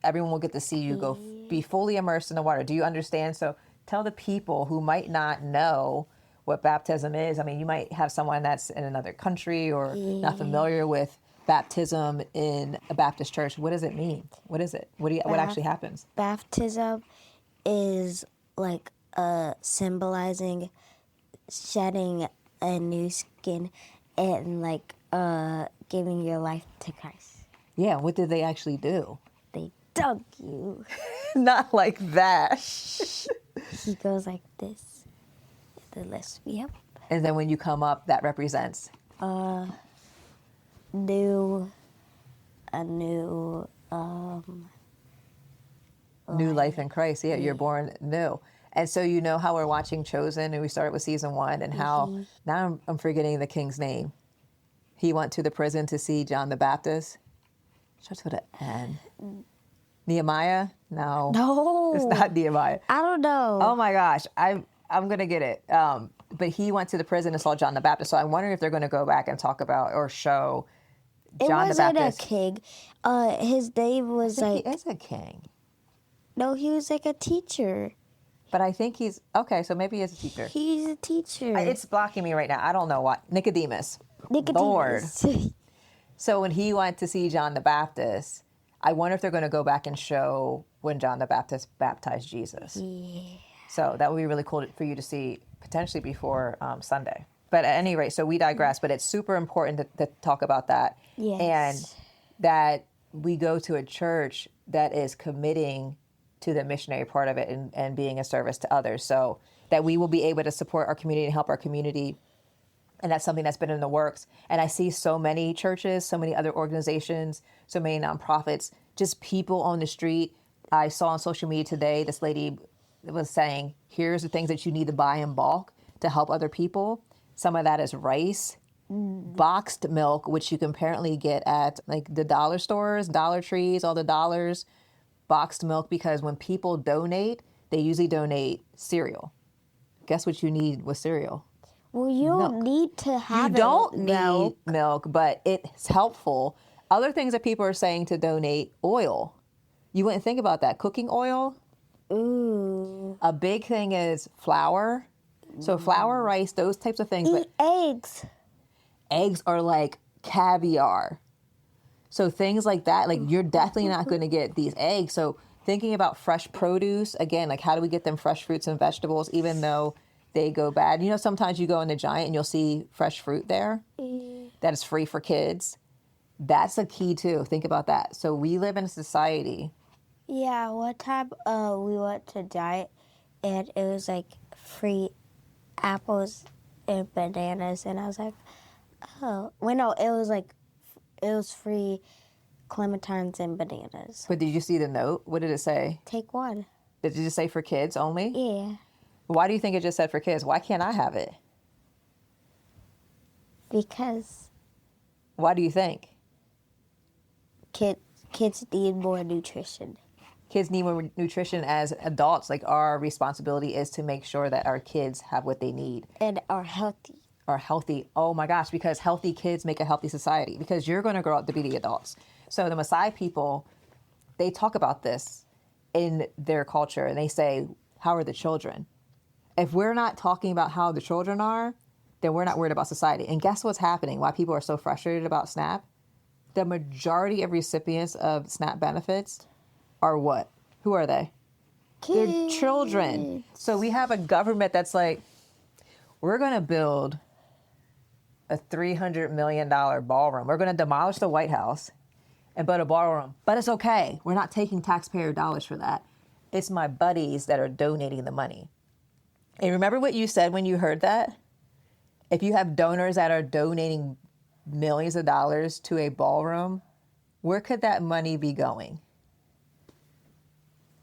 Speaker 3: everyone will get to see you go be fully immersed in the water. Do you understand? So tell the people who might not know what baptism is. I mean, you might have someone that's in another country or not familiar with baptism in a Baptist church. What does it mean? What is it? What actually happens?
Speaker 1: Baptism is like symbolizing shedding a new skin and like giving your life to Christ.
Speaker 3: Yeah, what did they actually do?
Speaker 1: They dunk you.
Speaker 3: Not like that.
Speaker 1: He goes like this. The list. Yep.
Speaker 3: And then when you come up, that represents
Speaker 1: new
Speaker 3: life in Christ. Yeah, you're born new. And so you know how we're watching Chosen, and we started with season 1, and how now I'm forgetting the king's name. He went to the prison to see John the Baptist. Starts with an N. Nehemiah? No, it's not Nehemiah.
Speaker 1: I don't know.
Speaker 3: Oh my gosh, I'm gonna get it. But he went to the prison and saw John the Baptist. So I'm wondering if they're going to go back and talk about or show John the Baptist.
Speaker 1: It wasn't a king. His name was like.
Speaker 3: He is a king.
Speaker 1: No, he was like a teacher.
Speaker 3: But I think he's okay. So maybe he is a teacher.
Speaker 1: He's a teacher.
Speaker 3: It's blocking me right now. I don't know why. Nicodemus. Lord. So when he went to see John the Baptist, I wonder if they're going to go back and show when John the Baptist baptized Jesus. Yeah. So that would be really cool for you to see potentially before Sunday. But at any rate, so we digress, but it's super important to talk about that.
Speaker 1: Yes.
Speaker 3: And that we go to a church that is committing to the missionary part of it and being a service to others, so that we will be able to support our community and help our community. And that's something that's been in the works. And I see so many churches, so many other organizations, so many nonprofits, just people on the street. I saw on social media today, this lady was saying, here's the things that you need to buy in bulk to help other people. Some of that is rice, boxed milk, which you can apparently get at like the dollar stores, Dollar Trees, all the dollars, boxed milk, because when people donate, they usually donate cereal. Guess what you need with cereal?
Speaker 1: Well, you don't need to have
Speaker 3: You don't need milk, but it's helpful. Other things that people are saying to donate, oil. You wouldn't think about that. Cooking oil.
Speaker 1: Ooh.
Speaker 3: A big thing is flour. So flour, rice, those types of things.
Speaker 1: Eat eggs.
Speaker 3: Eggs are like caviar. So things like that, like you're definitely not going to get these eggs. So thinking about fresh produce, again, like how do we get them fresh fruits and vegetables, even though they go bad? You know, sometimes you go in the Giant and you'll see fresh fruit there that is free for kids. That's a key too. Think about that. So we live in a society.
Speaker 1: Yeah, one time we went to Giant and it was like free apples and bananas, and I was like, oh, wait, no, it was free clementines and bananas.
Speaker 3: But did you see the note? What did it say?
Speaker 1: Take one.
Speaker 3: Did it just say for kids only?
Speaker 1: Yeah.
Speaker 3: Why do you think it just said for kids? Why can't I have it?
Speaker 1: Because
Speaker 3: Why do you think?
Speaker 1: kids need more nutrition.
Speaker 3: Kids need more nutrition. As adults, like our responsibility is to make sure that our kids have what they need.
Speaker 1: And are healthy.
Speaker 3: Are healthy. Oh my gosh, because healthy kids make a healthy society, because you're going to grow up to be the adults. So the Maasai people, they talk about this in their culture and they say, how are the children? If we're not talking about how the children are, then we're not worried about society. And guess what's happening? Why people are so frustrated about SNAP? The majority of recipients of SNAP benefits are what? Who are they?
Speaker 1: Kids.
Speaker 3: They're children. So we have a government that's like, we're going to build a $300 million ballroom. We're going to demolish the White House and build a ballroom. But it's okay. We're not taking taxpayer dollars for that. It's my buddies that are donating the money. And remember what you said when you heard that? If you have donors that are donating millions of dollars to a ballroom, where could that money be going?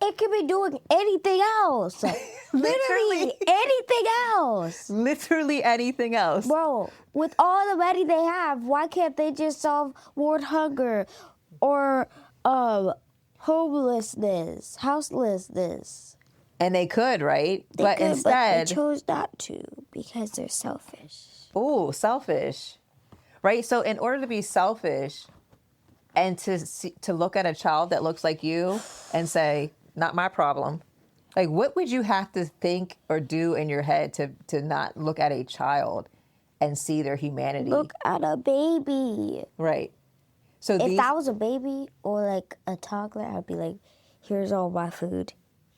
Speaker 1: It could be doing anything else. Literally anything else.
Speaker 3: Literally anything else.
Speaker 1: Bro, with all the money they have, why can't they just solve world hunger or homelessness, houselessness?
Speaker 3: And they could, right?
Speaker 1: But
Speaker 3: instead,
Speaker 1: they chose not to because they're selfish.
Speaker 3: Oh, selfish. Right? So in order to be selfish and to look at a child that looks like you and say, not my problem. Like, what would you have to think or do in your head to not look at a child and see their humanity?
Speaker 1: Look at a baby.
Speaker 3: Right. So
Speaker 1: if that was a baby or like a toddler, I'd be like, here's all my food.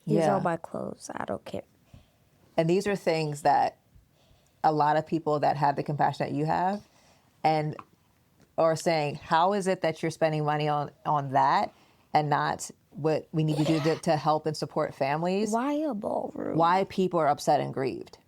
Speaker 1: Here's all my clothes. I don't care.
Speaker 3: And these are things that a lot of people that have the compassion that you have and are saying, how is it that you're spending money on that and not what we need to do to help and support families?
Speaker 1: Why a ballroom?
Speaker 3: Why people are upset and grieved.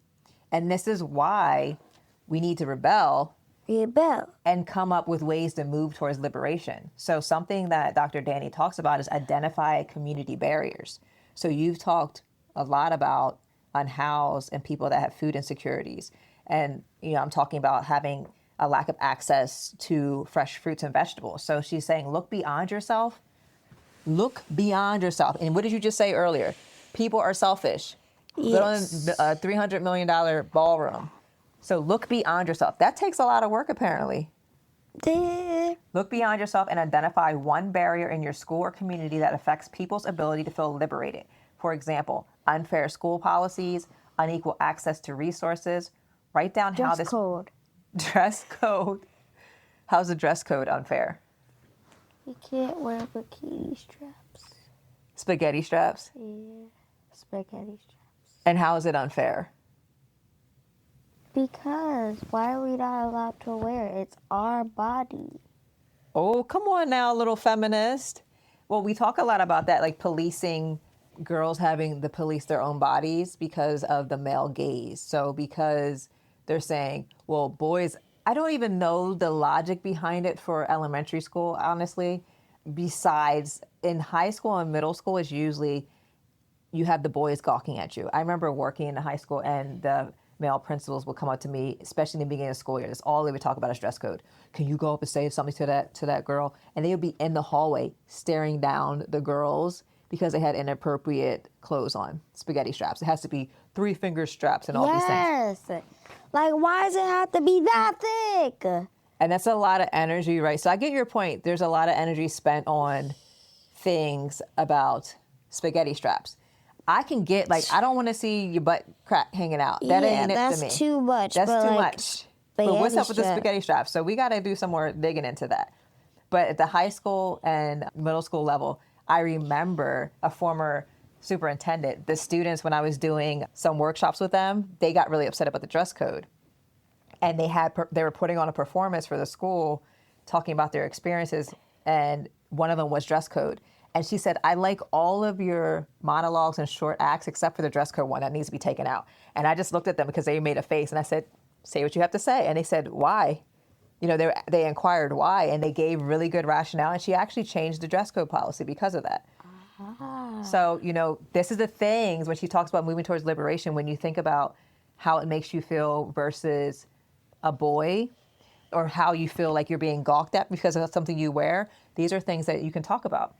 Speaker 3: And this is why we need to rebel and come up with ways to move towards liberation. So something that Dr. Dani talks about is identify community barriers. So you've talked a lot about unhoused and people that have food insecurities. And, you know, I'm talking about having a lack of access to fresh fruits and vegetables. So she's saying, look beyond yourself. Look beyond yourself. And what did you just say earlier? People are selfish.
Speaker 1: Yes.
Speaker 3: Build a $300 million ballroom. So look beyond yourself. That takes a lot of work, apparently. Look beyond yourself and identify one barrier in your school or community that affects people's ability to feel liberated. For example, unfair school policies, unequal access to resources. Write down how this... Dress code. How's the dress code unfair?
Speaker 1: You can't wear bikini straps.
Speaker 3: Spaghetti straps?
Speaker 1: Yeah, spaghetti straps.
Speaker 3: And how is it unfair?
Speaker 1: Because why are we not allowed to wear it? It's our body.
Speaker 3: Oh, come on now, little feminist. Well, we talk a lot about that, like policing, girls having to police their own bodies because of the male gaze. So because they're saying, well, boys, I don't even know the logic behind it for elementary school, honestly. Besides, in high school and middle school, it's usually you have the boys gawking at you. I remember working in the high school and the male principals would come up to me, especially in the beginning of the school year. That's all they would talk about is dress code. Can you go up and say something to that girl? And they would be in the hallway staring down the girls because they had inappropriate clothes on, spaghetti straps. It has to be 3-finger straps and all these things.
Speaker 1: Yes. Like, why does it have to be that thick?
Speaker 3: And that's a lot of energy, right? So I get your point. There's a lot of energy spent on things about spaghetti straps. I can get, like, I don't want to see your butt crack hanging out. That ain't it to me.
Speaker 1: That's too much.
Speaker 3: That's too
Speaker 1: like,
Speaker 3: much. But what's up with the spaghetti straps? So we got to do some more digging into that. But at the high school and middle school level, I remember a former superintendent, the students, when I was doing some workshops with them, they got really upset about the dress code. And they were putting on a performance for the school, talking about their experiences, and one of them was dress code. And she said, I like all of your monologues and short acts except for the dress code one that needs to be taken out. And I just looked at them because they made a face, and I said, say what you have to say. And they said, why? You know, they inquired why, and they gave really good rationale, and she actually changed the dress code policy because of that. So, you know, this is the things when she talks about moving towards liberation, when you think about how it makes you feel versus a boy, or how you feel like you're being gawked at because of something you wear, these are things that you can talk about.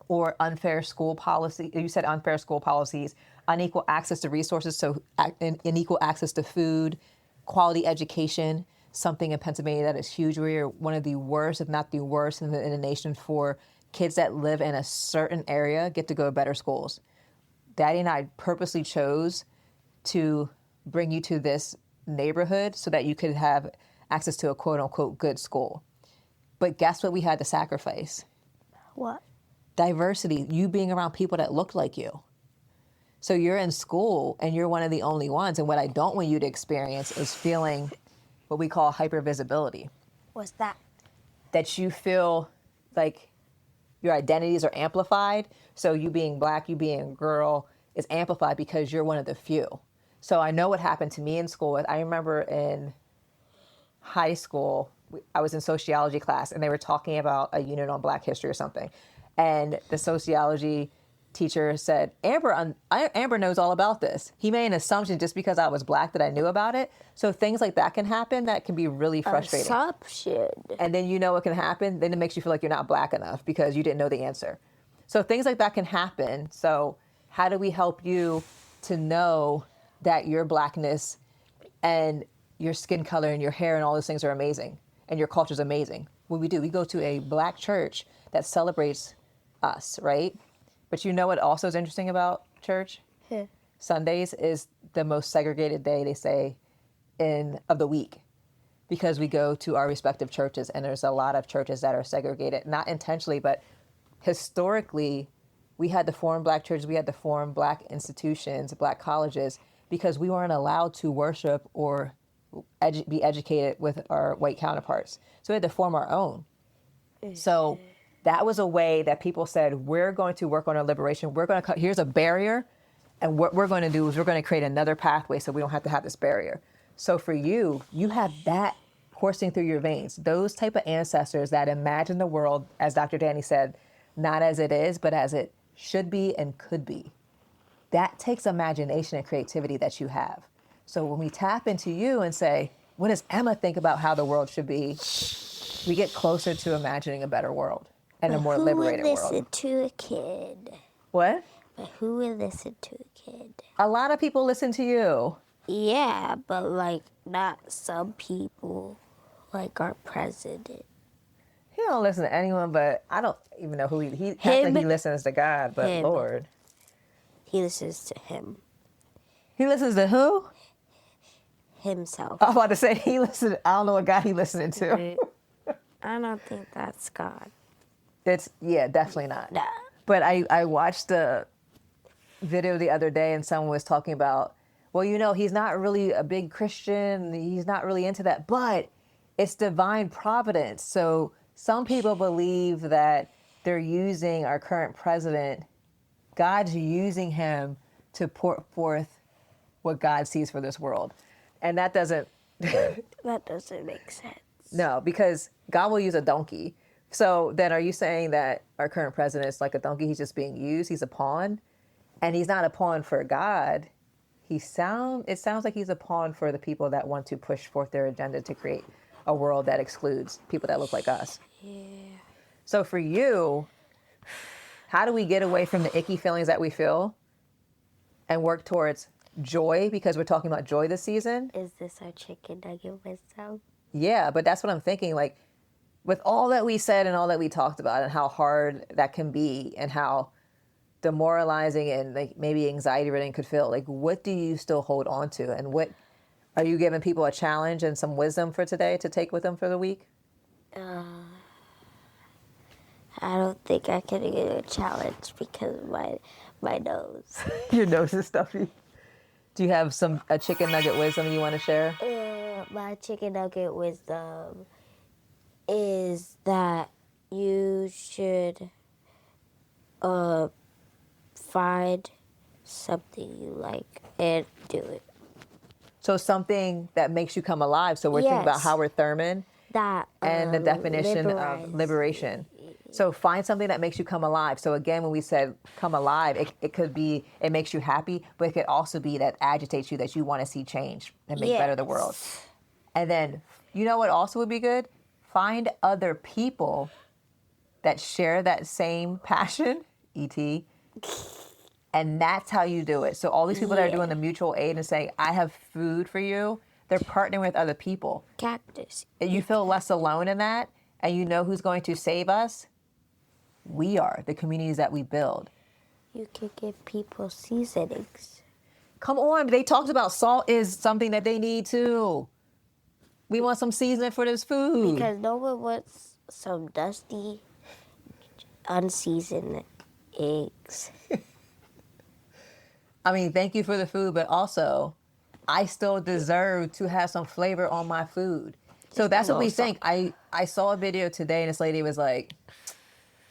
Speaker 3: Or unfair school policy. You said unfair school policies, unequal access to resources, so unequal access to food, quality education, something in Pennsylvania that is huge. We're one of the worst, if not the worst, in the nation for kids that live in a certain area get to go to better schools. Daddy and I purposely chose to bring you to this neighborhood so that you could have access to a quote unquote good school. But guess what we had to sacrifice?
Speaker 1: What?
Speaker 3: Diversity, you being around people that look like you. So you're in school and you're one of the only ones. And what I don't want you to experience is feeling what we call hypervisibility.
Speaker 1: What's that?
Speaker 3: That you feel like your identities are amplified. So you being black, you being a girl is amplified because you're one of the few. So I know what happened to me in school. I remember in high school, I was in sociology class and they were talking about a unit on black history or something. And the sociology teacher said, Amber knows all about this. He made an assumption just because I was black that I knew about it. So things like that can happen that can be really frustrating.
Speaker 1: Assumption.
Speaker 3: And then you know what can happen. Then it makes you feel like you're not black enough because you didn't know the answer. So things like that can happen. So how do we help you to know that your blackness and your skin color and your hair and all those things are amazing and your culture is amazing? What we do, we go to a black church that celebrates us, right? But you know what also is interesting about church?
Speaker 1: Yeah.
Speaker 3: Sundays is the most segregated day, they say, of the week, because we go to our respective churches, and there's a lot of churches that are segregated, not intentionally, but historically, we had to form black churches, we had to form black institutions, black colleges, because we weren't allowed to worship or be educated with our white counterparts. So we had to form our own. So that was a way that people said, we're going to work on our liberation. We're going to here's a barrier. And what we're going to do is we're going to create another pathway so we don't have to have this barrier. So for you, you have that coursing through your veins. Those type of ancestors that imagine the world, as Dr. Dani said, not as it is, but as it should be and could be. That takes imagination and creativity that you have. So when we tap into you and say, what does Emma think about how the world should be? We get closer to imagining a better world and a more liberated world.
Speaker 1: Who would listen to a kid?
Speaker 3: What?
Speaker 1: But who would listen to a kid?
Speaker 3: A lot of people listen to you.
Speaker 1: Yeah, but like not some people, like our president.
Speaker 3: He don't listen to anyone, but I don't even know who he listens to God, but
Speaker 1: Him.
Speaker 3: Lord.
Speaker 1: He listens to him.
Speaker 3: He listens to who?
Speaker 1: Himself.
Speaker 3: I was about to say I don't know what God he listening to.
Speaker 1: I don't think that's God.
Speaker 3: Definitely not.
Speaker 1: Nah.
Speaker 3: But I watched a video the other day and someone was talking about, well, you know, he's not really a big Christian. He's not really into that, but it's divine providence. So some people believe that they're using our current president. God's using him to pour forth what God sees for this world. And that doesn't...
Speaker 1: That doesn't make sense.
Speaker 3: No, because God will use a donkey. So then are you saying that our current president is like a donkey? He's just being used. He's a pawn. And he's not a pawn for God. It sounds like he's a pawn for the people that want to push forth their agenda to create a world that excludes people that look like us.
Speaker 1: Yeah.
Speaker 3: So for you, how do we get away from the icky feelings that we feel and work towards joy? Because we're talking about joy this season.
Speaker 1: Is this our chicken nugget wisdom?
Speaker 3: Yeah, but that's what I'm thinking. Like, with all that we said and all that we talked about and how hard that can be and how demoralizing and like maybe anxiety-ridden could feel, like, what do you still hold on to? And what are you giving people a challenge and some wisdom for today to take with them for the week?
Speaker 1: I don't think I can do a challenge because of my nose.
Speaker 3: Your nose is stuffy. Do you have a chicken nugget wisdom you want to share?
Speaker 1: My chicken nugget wisdom is that you should find something you like and do it.
Speaker 3: So something that makes you come alive. So we're thinking about
Speaker 1: Yes.
Speaker 3: Howard Thurman
Speaker 1: That
Speaker 3: and the definition of liberation. So find something that makes you come alive. So again, when we said come alive, it could be it makes you happy, but it could also be that agitates you, that you want to see change and make better the world. And then, you know what also would be good? Find other people that share that same passion, E.T., and that's how you do it. So all these people that are doing the mutual aid and saying, I have food for you, they're partnering with other people.
Speaker 1: Cactus.
Speaker 3: And you feel less alone in that, and you know who's going to save us? We are, the communities that we build.
Speaker 1: You can give people seasonings.
Speaker 3: Come on, they talked about salt is something that they need too. We want some seasoning for this food.
Speaker 1: Because no one wants some dusty, unseasoned eggs.
Speaker 3: I mean, thank you for the food, but also, I still deserve to have some flavor on my food. So that's what we think. I saw a video today, and this lady was like,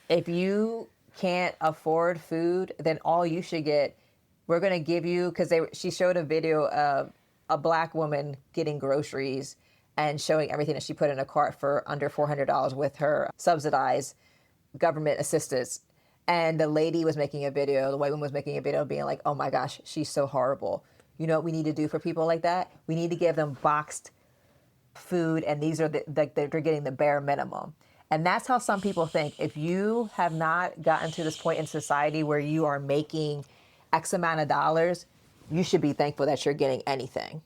Speaker 3: if you can't afford food, then all you should get, we're going to give you, because she showed a video of a black woman getting groceries and showing everything that she put in a cart for under $400 with her subsidized government assistance. And the lady was making a video, the white woman was making a video being like, oh my gosh, she's so horrible. You know what we need to do for people like that? We need to give them boxed food, and these are they're getting the bare minimum. And that's how some people think. If you have not gotten to this point in society where you are making X amount of dollars, you should be thankful that you're getting anything.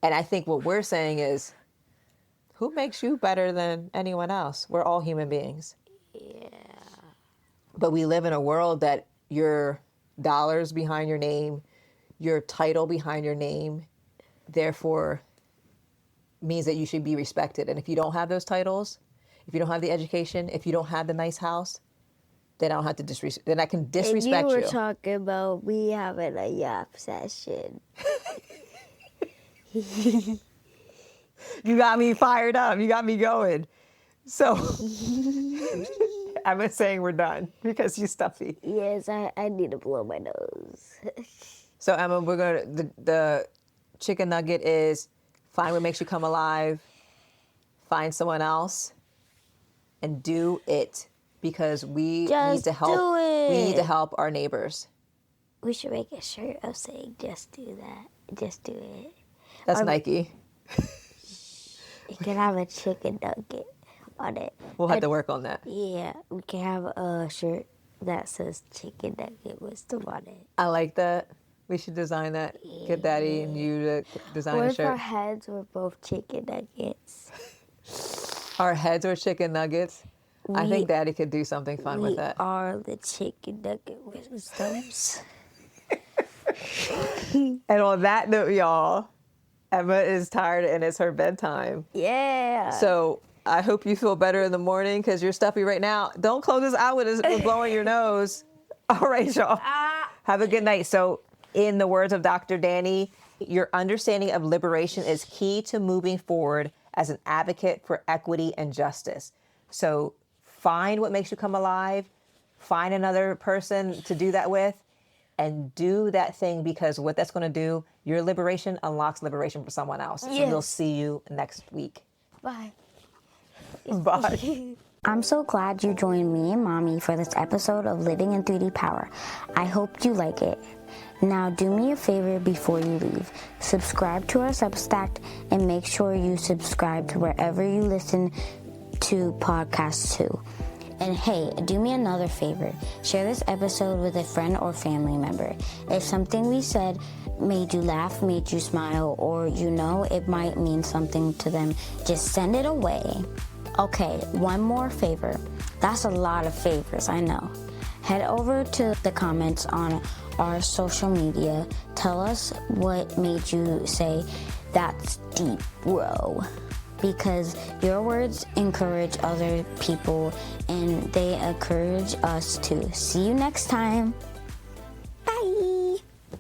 Speaker 3: And I think what we're saying is, who makes you better than anyone else? We're all human beings.
Speaker 1: Yeah.
Speaker 3: But we live in a world that your dollars behind your name, your title behind your name, therefore means that you should be respected. And if you don't have those titles, if you don't have the education, if you don't have the nice house, then I don't have to then I can disrespect you.
Speaker 1: You were talking about me having a yap session.
Speaker 3: You got me fired up. You got me going. So I'm saying we're done because you're stuffy.
Speaker 1: Yes, I need to blow my nose.
Speaker 3: So Emma, we're gonna the chicken nugget is find what makes you come alive, find someone else, and do it because we need to help.
Speaker 1: Do it.
Speaker 3: We need to help our neighbors.
Speaker 1: We should make a shirt of saying "Just do that." Just do it.
Speaker 3: That's Nike.
Speaker 1: It can have a chicken nugget on it.
Speaker 3: We'll have to work on that.
Speaker 1: Yeah, we can have a shirt that says chicken nugget wisdom on it.
Speaker 3: I like that. We should design that. Get Daddy and you to design
Speaker 1: What
Speaker 3: a
Speaker 1: if
Speaker 3: shirt.
Speaker 1: our heads were both chicken nuggets?
Speaker 3: Our heads are chicken nuggets. I think Daddy could do something fun with that.
Speaker 1: We are the chicken nugget wisdoms.
Speaker 3: And on that note, y'all, Emma is tired and it's her bedtime.
Speaker 1: Yeah.
Speaker 3: So I hope you feel better in the morning because you're stuffy right now. Don't close us out with blowing your nose. All right, y'all. Have a good night. So in the words of Dr. Dani, your understanding of liberation is key to moving forward as an advocate for equity and justice. So find what makes you come alive, find another person to do that with, and do that thing because what that's going to do, your liberation unlocks liberation for someone else.
Speaker 1: Yes.
Speaker 3: And we'll see you next week.
Speaker 1: Bye.
Speaker 3: Bye.
Speaker 1: I'm so glad you joined me and Mommy for this episode of Living in 3D Power. I hope you like it. Now do me a favor before you leave. Subscribe to our Substack and make sure you subscribe to wherever you listen to podcasts too. And hey, do me another favor. Share this episode with a friend or family member. If something we said made you laugh, made you smile, or it might mean something to them, just send it away. Okay, one more favor. That's a lot of favors, I know. Head over to the comments on our social media. Tell us what made you say, "That's deep, bro." because your words encourage other people and they encourage us to. See you next time.